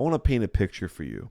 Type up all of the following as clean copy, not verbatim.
I want to paint a picture for you.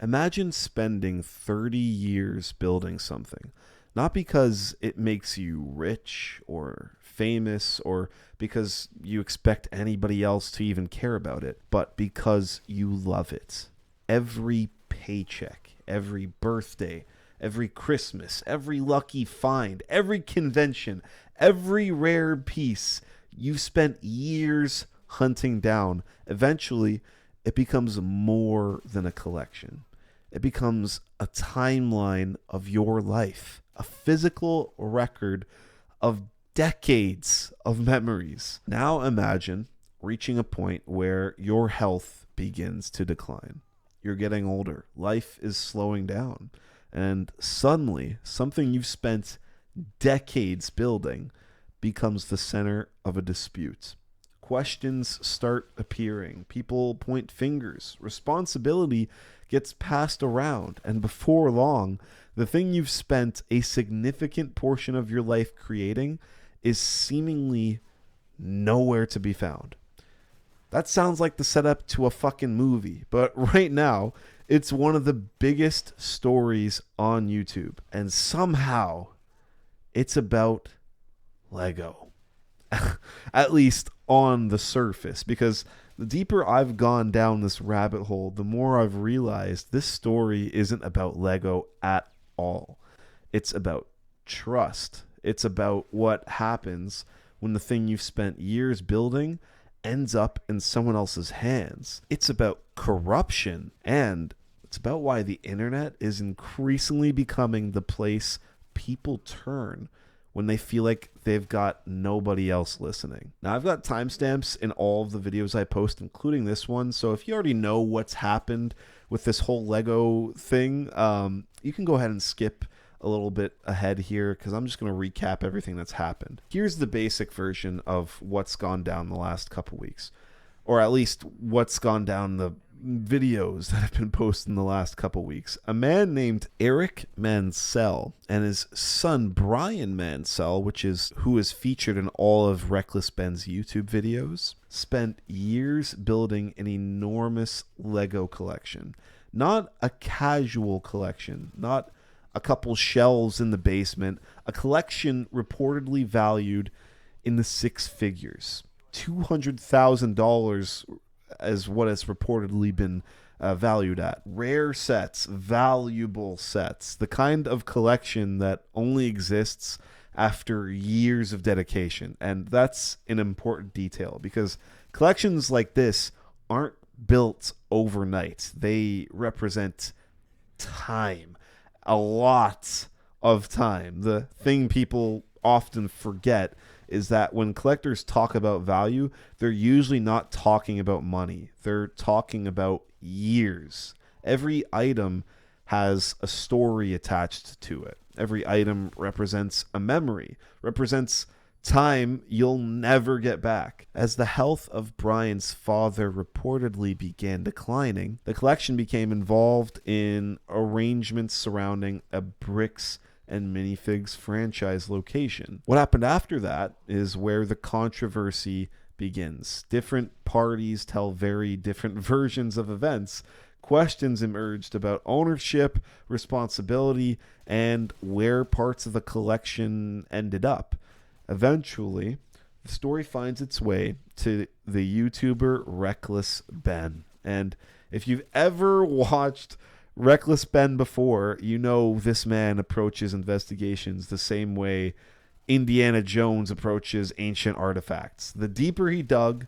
Imagine spending 30 years building something, not because it makes you rich or famous or because you expect anybody else to even care about it, but because you love it. Every paycheck, every birthday, every Christmas, every lucky find, every convention, every rare piece you spent years hunting down. Eventually, it becomes more than a collection. It becomes a timeline of your life, a physical record of decades of memories. Now imagine reaching a point where your health begins to decline. You're getting older, life is slowing down, and suddenly something you've spent decades building becomes the center of a dispute. Questions start appearing. People point fingers. Responsibility gets passed around. And before long, the thing you've spent a significant portion of your life creating is seemingly nowhere to be found. That sounds like the setup to a fucking movie. But right now, it's one of the biggest stories on YouTube. And somehow, it's about Lego. At least on the surface, because the deeper I've gone down this rabbit hole, the more I've realized this story isn't about Lego at all. It's about trust. It's about what happens when the thing you've spent years building ends up in someone else's hands. It's about corruption, and it's about why the internet is increasingly becoming the place people turn when they feel like they've got nobody else listening. Now, I've got timestamps in all of the videos I post, including this one. So if you already know what's happened with this whole Lego thing, you can go ahead and skip a little bit ahead here because I'm just going to recap everything that's happened. Here's the basic version of what's gone down the last couple weeks, or at least what's gone down the videos that have been posted in the last couple weeks. A man named Eric Mansell and his son Brian Mansell, who is featured in all of Reckless Ben's YouTube videos, spent years building an enormous Lego collection. Not a casual collection, not a couple shelves in the basement, a collection reportedly valued in the six figures. $200,000 as what it's reportedly been valued at. Rare sets, valuable sets, the kind of collection that only exists after years of dedication. And that's an important detail because collections like this aren't built overnight. They represent time, a lot of time. The thing people often forget is that when collectors talk about value, they're usually not talking about money. They're talking about years. Every item has a story attached to it. Every item represents a memory, represents time you'll never get back. As the health of Brian's father reportedly began declining, the collection became involved in arrangements surrounding a bricks and minifigs franchise location. What happened after that is where the controversy begins. Different parties tell very different versions of events. Questions emerged about ownership, responsibility, and where parts of the collection ended up. Eventually, the story finds its way to the YouTuber Reckless Ben. And if you've ever watched Reckless Ben before, you know this man approaches investigations the same way Indiana Jones approaches ancient artifacts. The deeper he dug,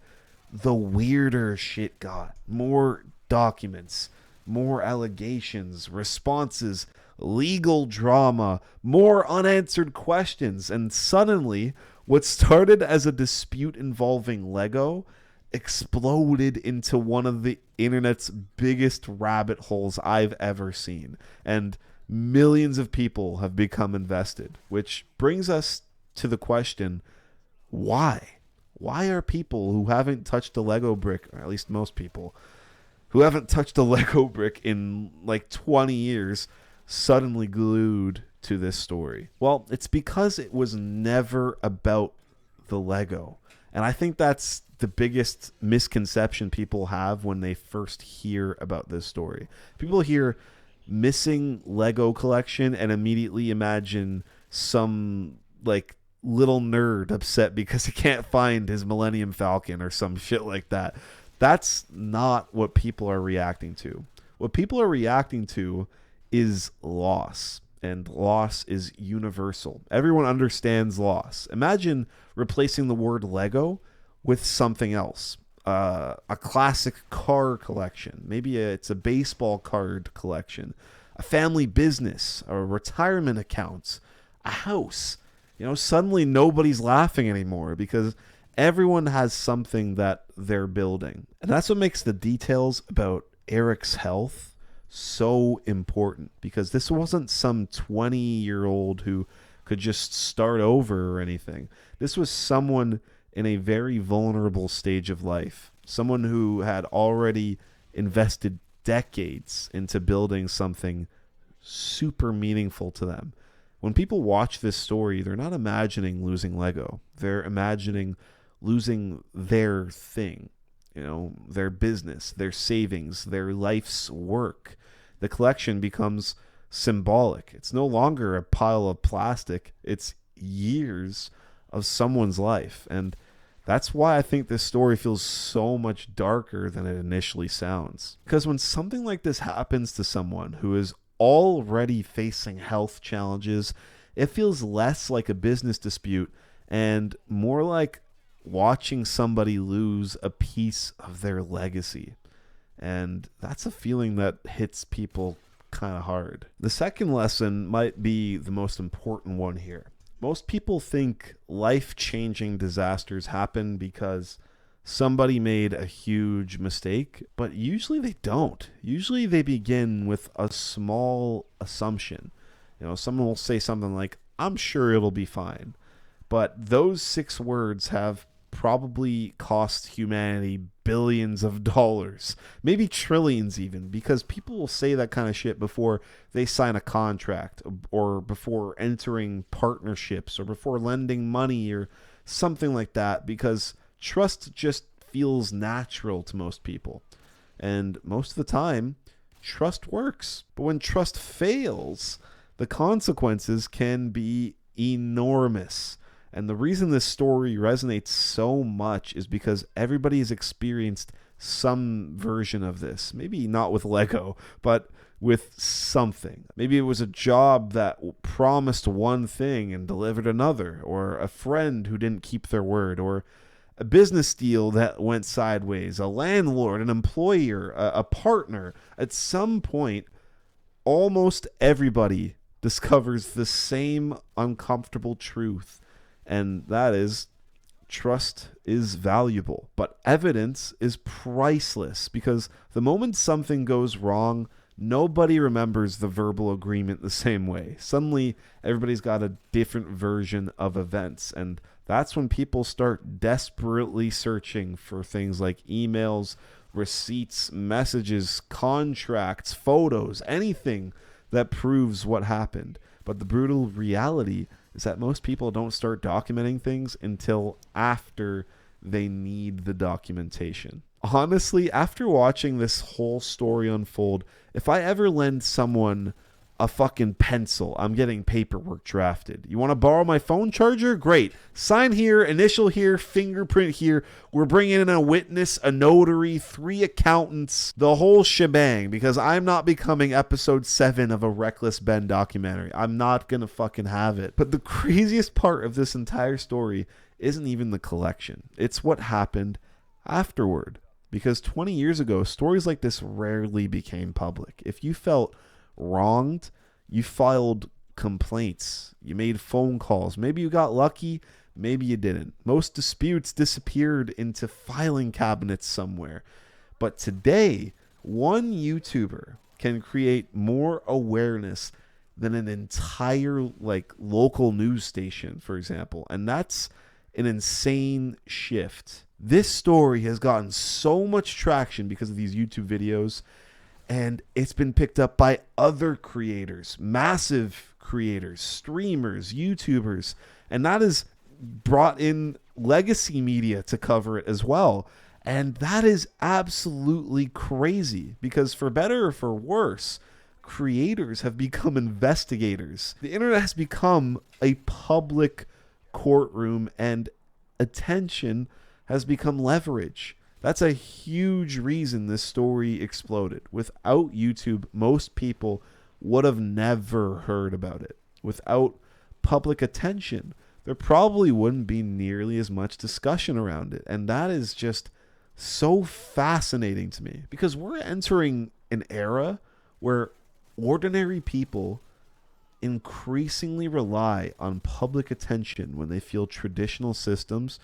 the weirder shit got. More documents, more allegations, responses, legal drama, more unanswered questions, and suddenly what started as a dispute involving Lego exploded into one of the internet's biggest rabbit holes I've ever seen. And millions of people have become invested, which brings us to the question, why? Why are people who haven't touched a Lego brick, or at least most people, who haven't touched a Lego brick in like 20 years, suddenly glued to this story? Well, it's because it was never about the Lego. And I think that's the biggest misconception people have when they first hear about this story. People hear missing Lego collection and immediately imagine some like little nerd upset because he can't find his Millennium Falcon or some shit like that. That's not what people are reacting to. What people are reacting to is loss, and loss is universal. Everyone understands loss. Imagine replacing the word Lego with something else. A classic car collection. Maybe it's a baseball card collection, a family business, a retirement account, a house. Suddenly nobody's laughing anymore because everyone has something that they're building. And that's what makes the details about Eric's health so important, because this wasn't some 20-year-old who could just start over or anything. This was someone in a very vulnerable stage of life, someone who had already invested decades into building something super meaningful to them. When people watch this story, they're not imagining losing Lego. They're imagining losing their thing, their business, their savings, their life's work. The collection becomes symbolic. It's no longer a pile of plastic. It's years of someone's life. And that's why I think this story feels so much darker than it initially sounds. Because when something like this happens to someone who is already facing health challenges, it feels less like a business dispute and more like watching somebody lose a piece of their legacy. And that's a feeling that hits people kind of hard. The second lesson might be the most important one here. Most people think life-changing disasters happen because somebody made a huge mistake, but usually they don't. Usually they begin with a small assumption. Someone will say something like, "I'm sure it'll be fine." But those 6 words have probably cost humanity billions of dollars, maybe trillions even, because people will say that kind of shit before they sign a contract or before entering partnerships or before lending money or something like that, because trust just feels natural to most people. And most of the time, trust works. But when trust fails, the consequences can be enormous. And the reason this story resonates so much is because everybody has experienced some version of this. Maybe not with Lego, but with something. Maybe it was a job that promised one thing and delivered another, or a friend who didn't keep their word, or a business deal that went sideways, a landlord, an employer, a partner. At some point, almost everybody discovers the same uncomfortable truth. And that is, trust is valuable, but evidence is priceless, because the moment something goes wrong, nobody remembers the verbal agreement the same way. Suddenly, everybody's got a different version of events, and that's when people start desperately searching for things like emails, receipts, messages, contracts, photos, anything that proves what happened. But the brutal reality is that most people don't start documenting things until after they need the documentation. Honestly, after watching this whole story unfold, if I ever lend someone a fucking pencil, I'm getting paperwork drafted. You want to borrow my phone charger? Great. Sign here, initial here, fingerprint here. We're bringing in a witness, a notary, 3 accountants, the whole shebang, because I'm not becoming episode 7 of a Reckless Ben documentary. I'm not going to fucking have it. But the craziest part of this entire story isn't even the collection. It's what happened afterward. Because 20 years ago, stories like this rarely became public. If you felt wronged, you filed complaints, you made phone calls, maybe you got lucky, maybe you didn't. Most disputes disappeared into filing cabinets somewhere. But today, one YouTuber can create more awareness than an entire local news station, for example, and that's an insane shift. This story has gotten so much traction because of these YouTube videos, and it's been picked up by other creators, massive creators, streamers, YouTubers. And that is brought in legacy media to cover it as well. And that is absolutely crazy because, for better or for worse, creators have become investigators. The internet has become a public courtroom, and attention has become leverage. That's a huge reason this story exploded. Without YouTube, most people would have never heard about it. Without public attention, there probably wouldn't be nearly as much discussion around it. And that is just so fascinating to me because we're entering an era where ordinary people increasingly rely on public attention when they feel traditional systems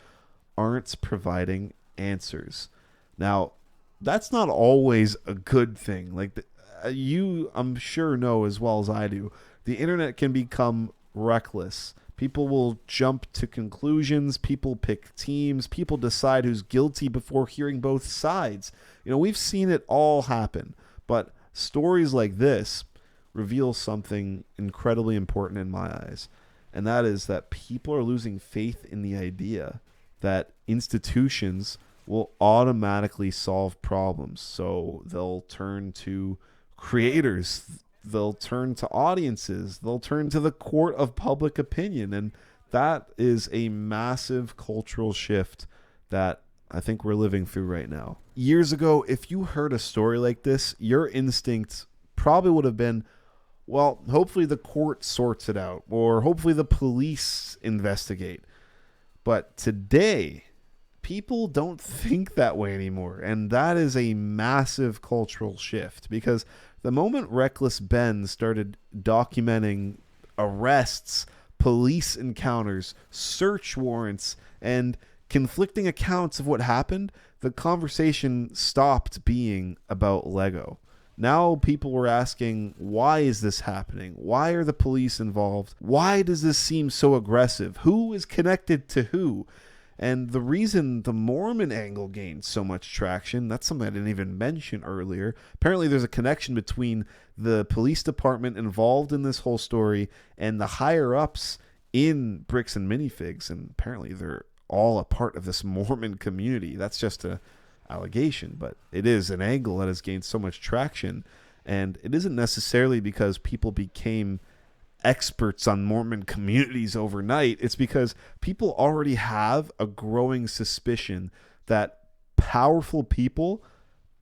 aren't providing answers. Now, that's not always a good thing. Like you, I'm sure, know as well as I do, the internet can become reckless. People will jump to conclusions. People pick teams. People decide who's guilty before hearing both sides. We've seen it all happen. But stories like this reveal something incredibly important in my eyes. And that is that people are losing faith in the idea that institutions will automatically solve problems. So they'll turn to creators. They'll turn to audiences. They'll turn to the court of public opinion. And that is a massive cultural shift that I think we're living through right now. Years ago, if you heard a story like this, your instinct probably would have been, well, hopefully the court sorts it out, or hopefully the police investigate. But today, people don't think that way anymore. And that is a massive cultural shift because the moment Reckless Ben started documenting arrests, police encounters, search warrants, and conflicting accounts of what happened, the conversation stopped being about Lego. Now people were asking, why is this happening? Why are the police involved? Why does this seem so aggressive? Who is connected to who? And the reason the Mormon angle gained so much traction, that's something I didn't even mention earlier. Apparently there's a connection between the police department involved in this whole story and the higher-ups in Bricks and Minifigs. And apparently they're all a part of this Mormon community. That's just a allegation, but it is an angle that has gained so much traction. And it isn't necessarily because people became experts on Mormon communities overnight. It's because people already have a growing suspicion that powerful people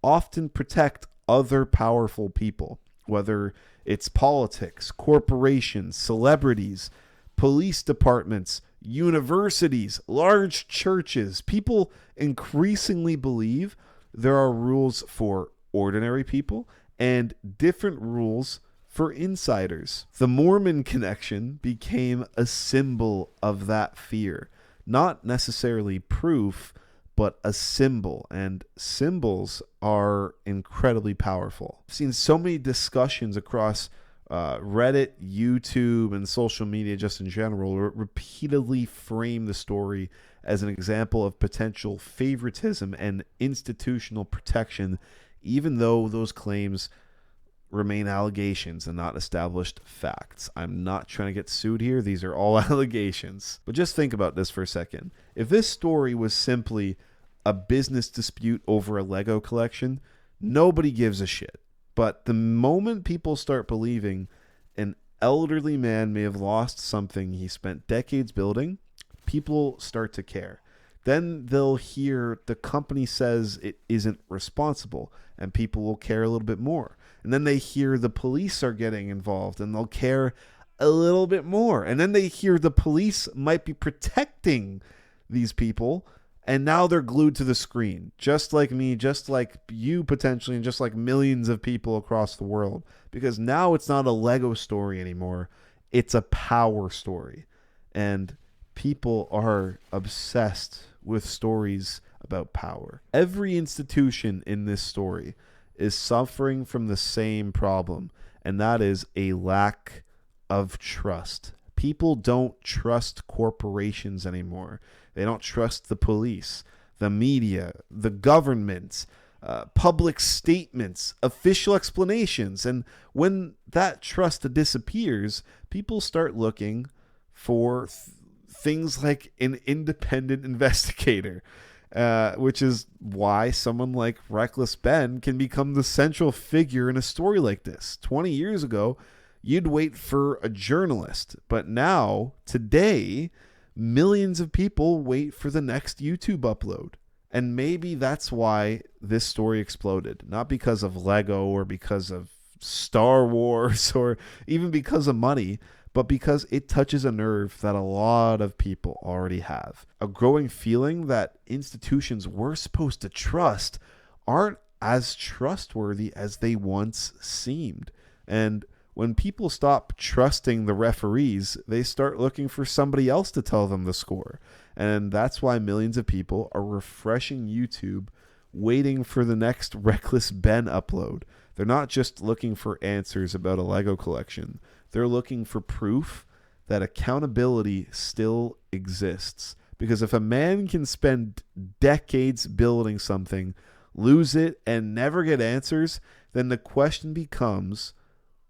often protect other powerful people, whether it's politics, corporations, celebrities, police departments, universities, large churches. People increasingly believe there are rules for ordinary people and different rules for insiders. The Mormon connection became a symbol of that fear. Not necessarily proof, but a symbol. And symbols are incredibly powerful. I've seen so many discussions across Reddit, YouTube, and social media just in general repeatedly frame the story as an example of potential favoritism and institutional protection, even though those claims remain allegations and not established facts. I'm not trying to get sued here. These are all allegations. But just think about this for a second. If this story was simply a business dispute over a Lego collection, nobody gives a shit. But the moment people start believing an elderly man may have lost something he spent decades building, people start to care. Then they'll hear the company says it isn't responsible, and people will care a little bit more. And then they hear the police are getting involved, and they'll care a little bit more. And then they hear the police might be protecting these people, and now they're glued to the screen, just like me, just like you potentially, and just like millions of people across the world. Because now it's not a Lego story anymore. It's a power story. And people are obsessed with stories about power. Every institution in this story is suffering from the same problem, and that is a lack of trust. People don't trust corporations anymore. They don't trust the police, the media, the government, public statements, official explanations. And when that trust disappears, people start looking for things like an independent investigator, which is why someone like Reckless Ben can become the central figure in a story like this. 20 years ago, you'd wait for a journalist, but now, today, millions of people wait for the next YouTube upload. And maybe that's why this story exploded. Not because of Lego or because of Star Wars or even because of money, but because it touches a nerve that a lot of people already have. A growing feeling that institutions we're supposed to trust aren't as trustworthy as they once seemed. And when people stop trusting the referees, they start looking for somebody else to tell them the score. And that's why millions of people are refreshing YouTube, waiting for the next Reckless Ben upload. They're not just looking for answers about a Lego collection. They're looking for proof that accountability still exists. Because if a man can spend decades building something, lose it, and never get answers, then the question becomes,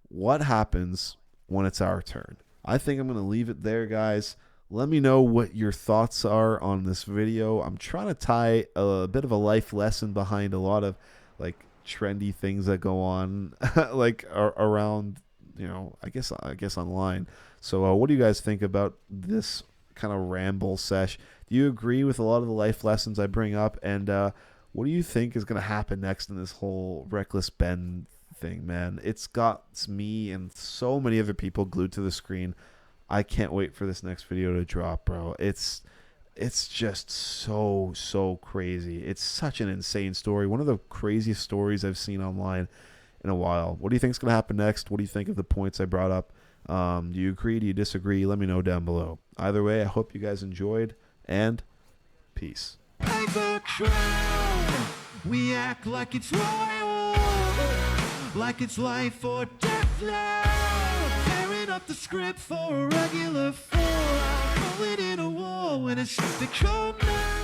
what happens when it's our turn? I think I'm going to leave it there, guys. Let me know what your thoughts are on this video. I'm trying to tie a bit of a life lesson behind a lot of like trendy things that go on like around, you know, I guess online. So what do you guys think about this kind of ramble sesh? Do you agree with a lot of the life lessons I bring up? And what do you think is going to happen next in this whole Reckless Ben thing, man? It's got me and so many other people glued to the screen. I can't wait for this next video to drop, bro. It's just so crazy. It's such an insane story. One of the craziest stories I've seen online in a while. What do you think is going to happen next? What do you think of the points I brought up? Do you agree? Do you disagree? Let me know down below. Either way, I hope you guys enjoyed, and peace. We act like it's royal, like it's life or death now. Tearing up the script for a regular four, call it in a war when it's the cold night.